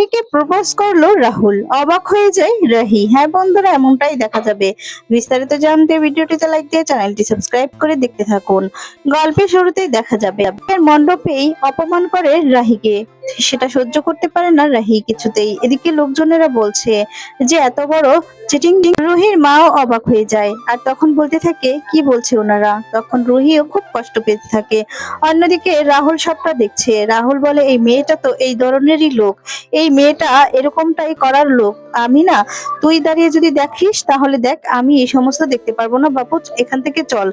রাহিকে propose করলো রাহুল, অবাক হয়ে যায় রাহি। হ্যাঁ বন্ধুরা, এমনটাই দেখা যাবে। বিস্তারিত জানতে ভিডিওটিতে লাইক দিয়ে চ্যানেলটি সাবস্ক্রাইব করে দেখতে থাকুন। গল্পের শুরুতেই দেখা যাবে এর মণ্ডপেই অপমান করে রাহিকে। সেটা সহ্য করতে পারে না রাহি কিছুতেই। এদিকে লোকজনেরা বলছে যে এত বড় চিটিং। রুহির মাও অবাক হয়ে যায় আর তখন বলতে থাকে কি বলছে ওনারা। তখন রুহিও খুব কষ্ট পেতে থাকে। অন্যদিকে রাহুল সবটা দেখছে। রাহুল বলে এই মেয়েটা তো এই ধরনেরই লোক, এই মেয়েটা এরকমটাই করার লোক। আমি না, তুই দাঁড়িয়ে যদি দেখিস তাহলে দেখ, আমি এই সমস্ত দেখতে পারবো না বাপু, এখান থেকে চল,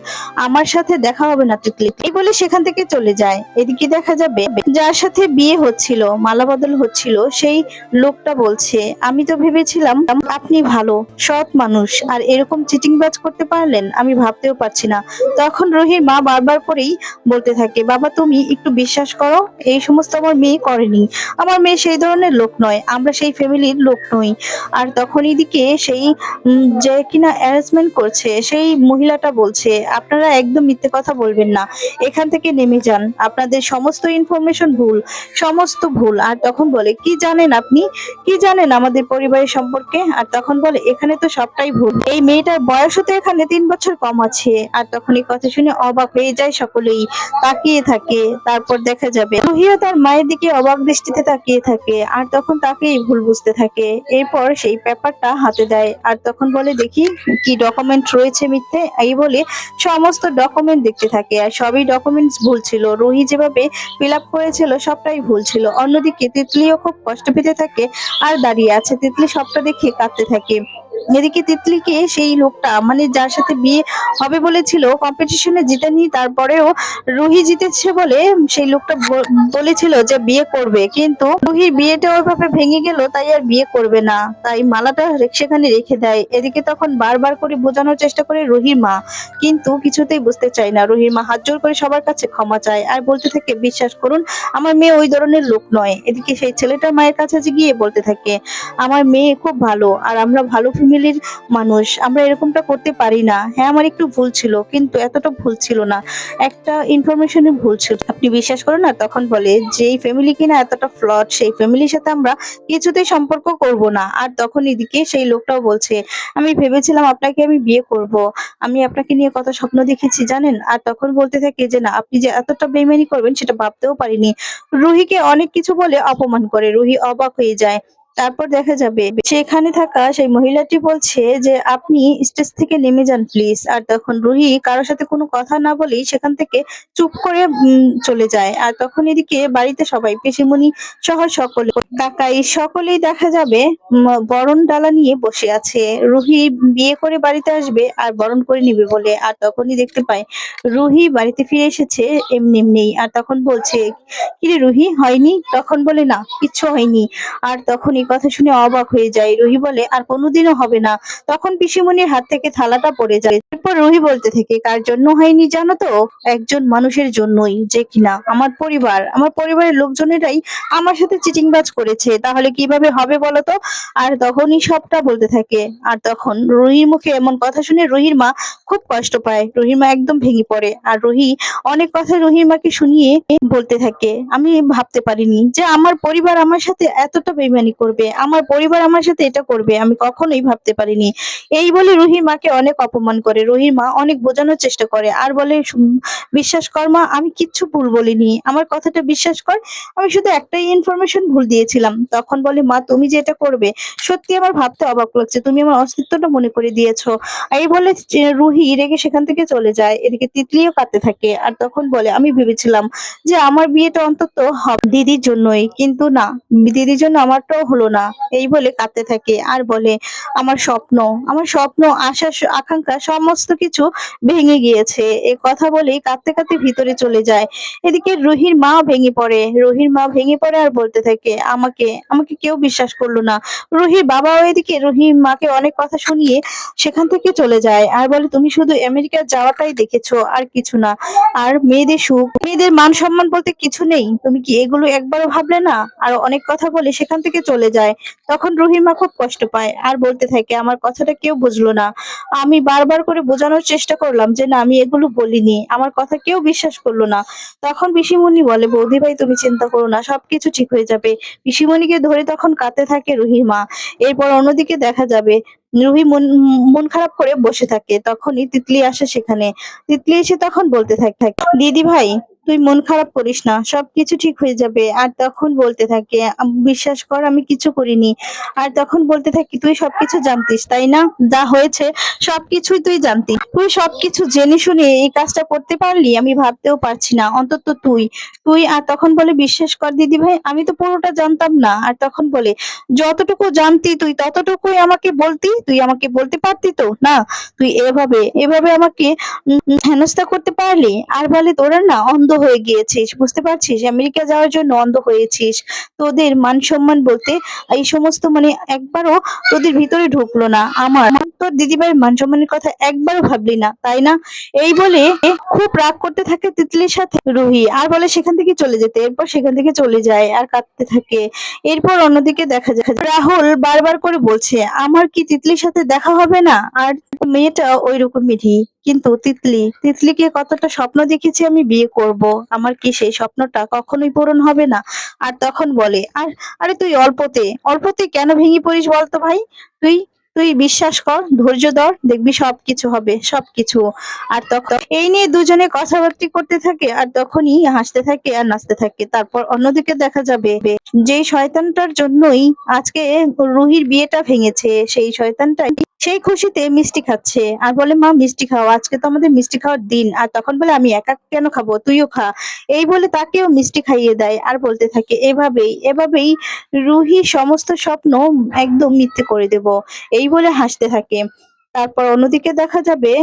আমার সাথে দেখা হবে না টিকলি। এই বলে সেখান থেকে চলে যায়। এদিকে দেখা যাবে যার সাথে বিয়ে হচ্ছিল, মালা বদল হচ্ছিল, সেই লোকটা বলছে আমি তো ভেবেছিলাম আপনি ভালো সৎ মানুষ, আর এরকম চিটিংবাজ করতে পারলেন আমি ভাবতেও পারছি না। তখন রোহির মা বারবার করেই বলতে থাকে বাবা তুমি একটু বিশ্বাস করো, এই সমস্ত আমার মেয়ে করেনি, আমার মেয়ে সেই ধরনের লোক নয়, আমরা সেই ফ্যামিলির লোক নই। আর তখন এদিকে সেই যে কিনা অ্যারেঞ্জমেন্ট করছে সেই মহিলাটা বলছে আপনারা একদম মিথ্যে কথা বলবেন না, এখান থেকে নেমে যান, আপনাদের সমস্ত ইনফরমেশন ভুল, সমস্ত ভুল। আর তখন বলে কি জানেন আপনি, কি জানেন আমাদের পরিবারের সম্পর্কে। আর তখন বলে এখানে তো সবটাই ভুল, এই মেয়েটার বয়সও তো এখানে 3 বছর কম আছে। আর তখন এই কথা শুনে অবাক হয়ে যায় সকলেই, তাকিয়ে থাকে। তারপর দেখা যাবে রুহিও তার মায়ের দিকে অবাক দৃষ্টিতে তাকিয়ে থাকে আর তখন তাকেই ভুল বুঝতে থাকে। এরপর সেই পেপারটা হাতে দেয় আর তখন বলে দেখি কি ডকুমেন্ট রয়েছে মিথ্যে, এই বলে সমস্ত ডকুমেন্ট দেখতে থাকে। আর সবই ডকুমেন্টস ভুল ছিল, রুহি যেভাবে ফিল আপ করেছিল সবটাই ভুল ছিল। অন্যদিকে তিতলিও খুব কষ্ট পেতে থাকে আর দাঁড়িয়ে আছে। তিতলি সবটা দেখে কাঁদতে থাকে। এদিকে তিতলিকে সেই লোকটা মানে যার সাথে বিয়ে হবে বলেছিল কম্পিটিশনে জিতেনি, তারপরেও রুহি জিতেছে বলে সেই লোকটা বলেছিল যে বিয়ে করবে, কিন্তু রুহির বিয়েটা ওইভাবে ভেঙে গেল তাই আর বিয়ে করবে না, তাই মালাটা সেখানে রেখে দেয়। এদিকে তখন বারবার করে বোঝানোর চেষ্টা করে রুহির মা, কিন্তু কিছুতেই বুঝতে চায় না। রুহির মা হাত জোর করে সবার কাছে ক্ষমা চায় আর বলতে থাকে বিশ্বাস করুন আমার মেয়ে ওই ধরনের লোক নয়। এদিকে সেই ছেলেটার মায়ের কাছে গিয়ে বলতে থাকে আমার মেয়ে খুব ভালো আর আমরা ভালো ফ্যামিলির মানুষ, আমরা এরকমটা করতে পারি না। হ্যাঁ আমার একটু ভুল ছিল, কিন্তু এতটা ভুল ছিল না, একটা ইনফরমেশনে ভুল ছিল, আপনি বিশ্বাস করেন না। তখন বলে যেই ফ্যামিলি কিনা এতটা ফ্লড সেই ফ্যামিলির সাথে আমরা কিছুতেই সম্পর্ক করব না। আর তখন এদিকে সেই লোকটাও বলছে আমি ভেবেছিলাম আপনাকে আমি বিয়ে করব, আমি আপনাকে নিয়ে কত স্বপ্ন দেখেছি জানেন। আর তখন বলতে থাকে যে না, আপনি যে এতটা বেইমানি করবেন সেটা ভাবতেও পারিনি। রুহিকে অনেক কিছু বলে অপমান করে, রুহি অবাক হয়ে যায়। তারপর দেখা যাবে সেখানে থাকা সেই মহিলাটি বলছে যে আপনি স্টেজ থেকে নেমে যান প্লিজ। আর তখন রুহি কারোর সাথে কোনো কথা না বলেই সেখান থেকে চুপ করে চলে যায়। আর তখন এদিকে বাড়িতে সবাই পিসিমণি সহ সকলে কাকাই সকলেই দেখা যাবে বরণ ডালা নিয়ে বসে আছে। রুহি বিয়ে করে বাড়িতে আসবে আর বরণ করে নিবে বলে। আর তখনই দেখতে পায় রুহি বাড়িতে ফিরে এসেছে এমনি এমনি। আর তখন বলছে কিরে রুহি হয়নি, তখন বলে না কিচ্ছু হয়নি। আর তখন এই কথা শুনে অবাক হয়ে যায়। রুহি বলে আর কোনোদিনও হবে না। তখন পিসিমণির হাত থেকে থালাটা পড়ে যায়। এরপর রুহি বলতে থাকে কার জন্য হয়নি জানো তো, একজন মানুষের জন্যই, যে কিনা আমার পরিবার, আমার পরিবারের লোকজনেরাই আমার সাথে চিটিংবাজ করেছে, তাহলে কিভাবে হবে বলো তো। আর তখনই সবটা বলতে থাকে। আর তখন রুহির মুখে এমন কথা শুনে রুহির মা খুব কষ্ট পায়, রুহির মা একদম ভেঙে পড়ে। আর রুহি অনেক কথা রুহির মাকে শুনিয়ে বলতে থাকে আমি ভাবতে পারিনি যে আমার পরিবার আমার সাথে এতটা বেইমানি করবে, আমার পরিবার আমার সাথে এটা করবে, আমি কখনোই ভাবতে পারিনি। এই বলে রুহির মাকে অনেক অপমান করে। রুহির মা অনেক বোঝানোর চেষ্টা করে আর বলে বিশ্বাস কর মা, আমি কিচ্ছু ভুল বলিনি, আমার কথাটা বিশ্বাস কর, আমি শুধু একটাই ইনফরমেশন ভুল দিয়েছিলাম। তখন বলে মা তুমি যে এটা করবে সত্যি আমার ভাবতে অবাক লাগছে, তুমি আমার অস্তিত্বটা মনে করে দিয়েছো। এই বলে রুহি রেগে সেখান থেকে চলে যায়। এদিকে তিতলিও কাঁদতে থাকে আর তখন বলে আমি ভেবেছিলাম যে আমার বিয়েটা অন্তত হবে দিদির জন্যই, কিন্তু না, দিদির জন্য আমারটাও হলো না। এই বলে কাঁদতে থাকে আর বলে আমার স্বপ্ন, আমার স্বপ্ন, আশা আকাঙ্ক্ষা সমস্ত কিছু ভেঙে গিয়েছে। এই কথা বলেই কাঁদতে কাঁদতে ভিতরে চলে যায়। এদিকে রুহির মা ভেঙে পড়ে, রুহির মা ভেঙে পড়ে আর বলতে থাকে আমাকে আমাকে কেউ বিশ্বাস করলো না। রুহির বাবাও এদিকে রুহির মাকে অনেক কথা শুনিয়ে সেখান থেকে চলে যায় আর বলে তুমি শুধু আমেরিকা যাওয়াটাই দেখেছো আর কিছু না, আর মেয়েদের সুখ, মেয়েদের মান সম্মান বলতে কিছু নেই, তুমি কি এগুলো একবারও ভাবলে না। আর অনেক কথা বলে সেখান থেকে চলে চলে যায়। তখন রুহির মা খুব কষ্ট পায় আর বলতে থাকে, আমার কথাটা কেউ বুঝলো না। আমি বারবার করে বোঝানোর চেষ্টা করলাম যে না, আমি এগুলো বলিনি, আমার কথা কেউ বিশ্বাস করলো না। তখন পিসিমণি বলে, বৌদি ভাই তুমি চিন্তা করো না, সবকিছু ঠিক হয়ে যাবে। পিসিমণিকে ধরে তখন কাঁদতে থাকে রুহির মা। এরপর অন্যদিকে দেখা যাবে রুহি মন মন খারাপ করে বসে থাকে। তখনই তিতলি আসে সেখানে। তিতলি এসে তখন বলতে থাকে, দিদি ভাই তুই মন খারাপ করিস না, সবকিছু ঠিক হয়ে যাবে। আর তখন বলতে থাকে, বিশ্বাস কর আমি কিছু করিনি। আর তখন বলতে থাকি, তুই সবকিছু জানতিস তাই না? যা হয়েছে সবকিছুই তুই জানতি, তুই সবকিছু জেনে শুনে এই কাজটা করতে পারলি, আমি ভাবতেও পারছি না। অন্তত তুই তুই আর তখন বলে, বিশ্বাস কর দিদি ভাই আমি তো পুরোটা জানতাম না। আর তখন বলে, যতটুকু জানতি তুই ততটুকুই আমাকে বলতি, তুই আমাকে বলতে পারতি তো না? তুই এভাবে এভাবে আমাকে হেনস্থা করতে পারলি? আর বলে, তোরা না অন্ধ হয়ে গিয়েছিস, বুঝতে পারছিস? আমেরিকা যাওয়ার জন্য অন্ধ হয়েছিস। তোদের মান সম্মান বলতে এই সমস্ত মানে একবারও তোদের ভিতরে ঢুকলো না। আমার তোর দিদিভাইয়ের মান সম্মানের কথা একবারও ভাবলি না তাই না? এই বলে খুব রাগ করতে থাকে তিতলির সাথে রুহি, আর বলে সেখান থেকে চলে যেতে। এরপর সেখান থেকে চলে যায় আর কাঁদতে থাকে। এরপর অন্যদিকে দেখা যায় রাহুল বারবার করে বলছে, আমার কি তিতলির সাথে দেখা হবে না? আর মেয়েটা ওই রকমেরই। কিন্তু তিতলিকে কতটা স্বপ্ন দেখেছি আমি বিয়ে করব, আমার কি সেই স্বপ্নটা কখনোই পূরণ হবে না? আর তখন বলে, আরে তুই অল্পতে কেন ভেঙে পড়িস বলতো ভাই? তুই তুই বিশ্বাস কর, ধৈর্য ধর, দেখবি সবকিছু হবে, সবকিছু। আর তখন এই নিয়ে দুজনে কথাবার্তা করতে থাকে আর তখনই হাসতে থাকে আর নাচতে থাকে। তারপর অন্যদিকে দেখা যাবে যেই শয়তানটার জন্যই আজকে রুহির বিয়েটা ভেঙেছে, সেই শয়তানটাই সেই খুশিতে মিষ্টি খাচ্ছে আর বলে, মা মিষ্টি খাও, আজকে তো আমাদের মিষ্টি খাওয়ার দিন। আর তখন বলে, আমি একা কেন খাবো, তুইও খা। এই বলে তাকেও মিষ্টি খাইয়ে দেয় আর বলতে থাকে, এভাবেই এভাবেই রুহির সমস্ত স্বপ্ন একদম মিথ্যে করে দেব। এই বলে হাসতে থাকে। তারপর অন্যদিকে দেখা যাবে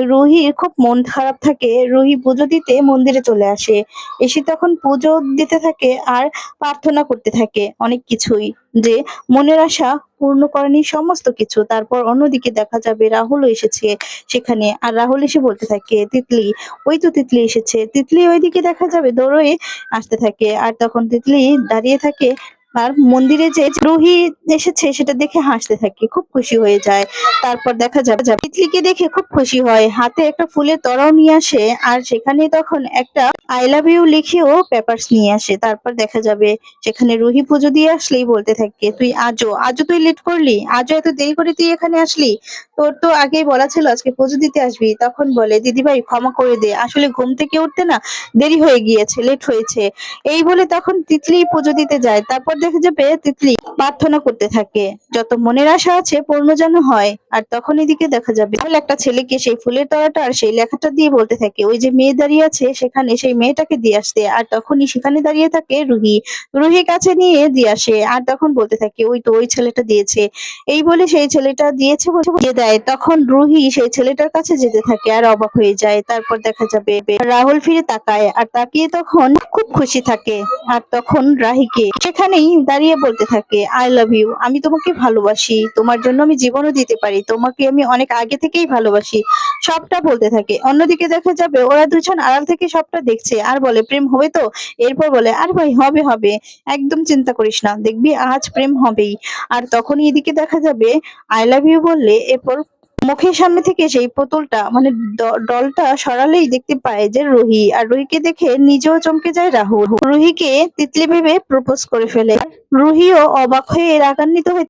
রুহির খুব মন খারাপ থাকে। রুহি পুজো দিতে মন্দিরে চলে আসে। এসে তখন পুজো দিতে থাকে আর প্রার্থনা করতে থাকে অনেক কিছুই, যে মনের আশা পূর্ণ করেনি সমস্ত কিছু। তারপর অন্যদিকে দেখা যাবে রাহুল এসেছে সেখানে। আর রাহুল এসে বলতে থাকে, তিতলি, ওই তো তিতলি এসেছে। তিতলি ওইদিকে দেখা যাবে দৌড়ে আসতে থাকে। আর তখন তিতলি দাঁড়িয়ে থাকে আর মন্দিরে যে রুহি এসেছে সেটা দেখে হাসতে থাকে, খুব খুশি হয়ে যায়। তারপর দেখা যাবে তিতলিকে দেখে খুব খুশি হয়, হাতে একটা ফুলের তোড়াও নিয়ে আসে আর সেখানে তখন একটা আই লাভ ইউ লিখেও পেপারস নিয়ে আসে। তারপর দেখা যাবে সেখানে রুহি পুজো দিয়ে আসলেই বলতে থাকে, তুই আজও তুই লেট করলি, আজও এত দেরি করে তুই এখানে আসলি? তোর তো আগেই বলা ছিল আজকে পুজো দিতে আসবি। তখন বলে, দিদিভাই ক্ষমা করে দে, আসলে ঘুম থেকে উঠতে না দেরি হয়ে গিয়েছে, লেট হয়েছে। এই বলে তখন তিতলি পুজো দিতে যায়। তারপর দেখা যাবে তিতলি প্রার্থনা করতে থাকে, যত মনের আশা আছে পূর্ণ যেন হয়। আর তখন এদিকে দেখা যাবে একটা ছেলেকে সেই ফুলের তোড়াটা আর সেই লেখাটা দিয়ে বলতে থাকে, ওই যে মেয়ে দাঁড়িয়ে আছে সেখানে সেই মেয়েটাকে দিয়ে আসতে। আর তখনই সেখানে দাঁড়িয়ে থাকে রুহি কাছে নিয়ে দিয়ে আসে। আর তখন বলতে থাকে, ওই তো ওই ছেলেটা দিয়েছে। এই বলে সেই ছেলেটা দিয়েছে বলে দিয়ে দেয়। তখন রুহি সেই ছেলেটার কাছে যেতে থাকে আর অবাক হয়ে যায়। তারপর দেখা যাবে রাহুল ফিরে তাকায় আর তাকিয়ে তখন খুব খুশি থাকে। আর তখন রাহিকে সেখানেই দাঁড়িয়ে বলতে থাকে, আই লাভ ইউ, আমি তোমাকে ভালোবাসি, তোমার জন্য আমি জীবনও দিতে পারি, তোমাকে আমি অনেক আগে থেকেই ভালোবাসি, সবটা বলতে থাকে। অন্যদিকে দেখা যাবে ওরা দুজন আড়াল থেকে সবটা দেখছে আর বলে, প্রেম হবে তো? এরপর বলে, আর ভাই হবে হবে, একদম চিন্তা করিস না, দেখবি আজ প্রেম হবেই। আর তখনই এদিকে দেখা যাবে আই লাভ ইউ বললে এরপর মুখের সামনে থেকে সেই পুতুলটা মানে ডলটা সরালেই দেখতে পায় যে রুহি। আর রুহিকে দেখে নিজেও চমকে যায় রাহুল। রুহিকে তিতলি ভেবে প্রপোজ করে ফেলে। রুহিও অবাক হয়ে রাগান্বিত হয়ে